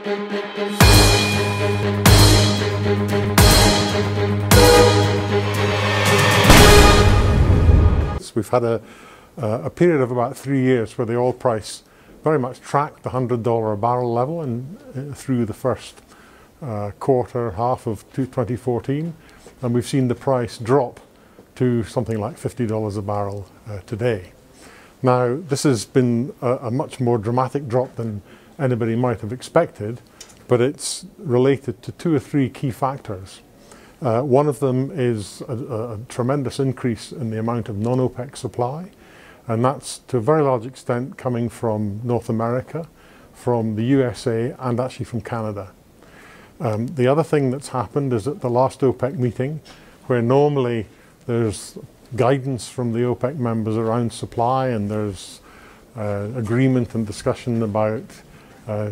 We've had a period of about 3 years where the oil price very much tracked the $100 a barrel level through the first quarter, half of 2014, and we've seen the price drop to something like $50 a barrel today. Now, this has been a much more dramatic drop than anybody might have expected, but it's related to 2 or 3 key factors. One of them is a tremendous increase in the amount of non-OPEC supply, and that's to a very large extent coming from North America, from the USA, and actually from Canada. The other thing that's happened is at the last OPEC meeting, where normally there's guidance from the OPEC members around supply and there's agreement and discussion about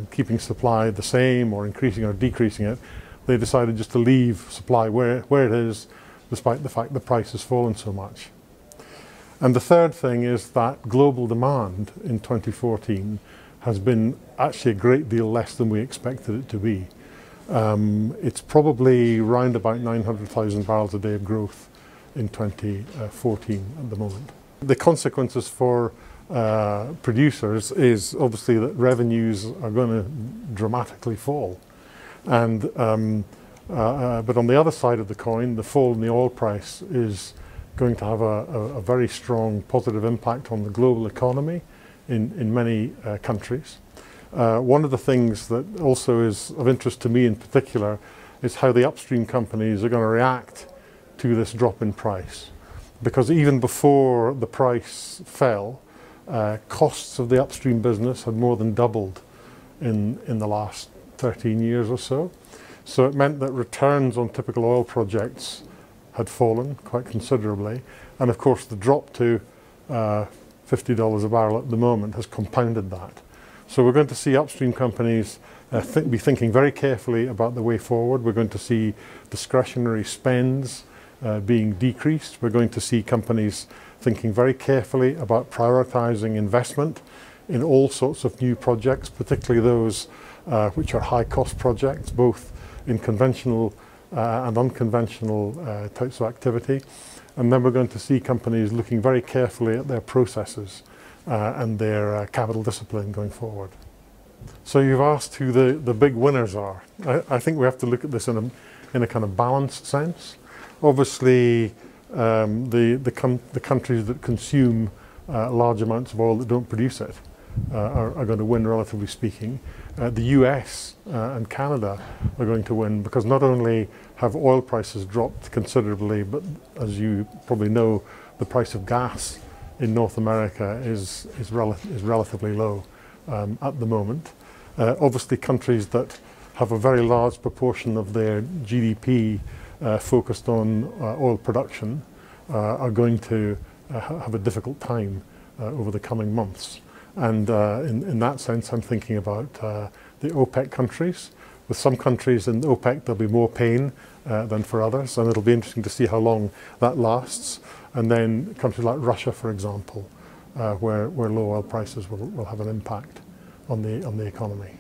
keeping supply the same or increasing or decreasing it, they decided just to leave supply where it is, despite the fact the price has fallen so much. And the third thing is that global demand in 2014 has been actually a great deal less than we expected it to be. It's probably round about 900,000 barrels a day of growth in 2014 at the moment. The consequences for producers is obviously that revenues are going to dramatically fall. And but on the other side of the coin, the fall in the oil price is going to have a very strong positive impact on the global economy in many countries. One of the things that also is of interest to me in particular is how the upstream companies are going to react to this drop in price. Because even before the price fell, costs of the upstream business had more than doubled in the last 13 years or so. So it meant that returns on typical oil projects had fallen quite considerably. And of course the drop to $50 a barrel at the moment has compounded that. So we're going to see upstream companies be thinking very carefully about the way forward. We're going to see discretionary spends being decreased. We're going to see companies thinking very carefully about prioritizing investment in all sorts of new projects, particularly those which are high-cost projects, both in conventional and unconventional types of activity. And then we're going to see companies looking very carefully at their processes and their capital discipline going forward. So you've asked who the big winners are. I think we have to look at this in a kind of balanced sense. Obviously, the countries that consume large amounts of oil that don't produce it are going to win, relatively speaking. The US and Canada are going to win because not only have oil prices dropped considerably, but as you probably know, the price of gas in North America is relatively low at the moment. Obviously, countries that have a very large proportion of their GDP focused on oil production are going to have a difficult time over the coming months. And in that sense, I'm thinking about the OPEC countries. With some countries in OPEC, there'll be more pain than for others, and it'll be interesting to see how long that lasts. And then countries like Russia, for example, where low oil prices will have an impact on the economy.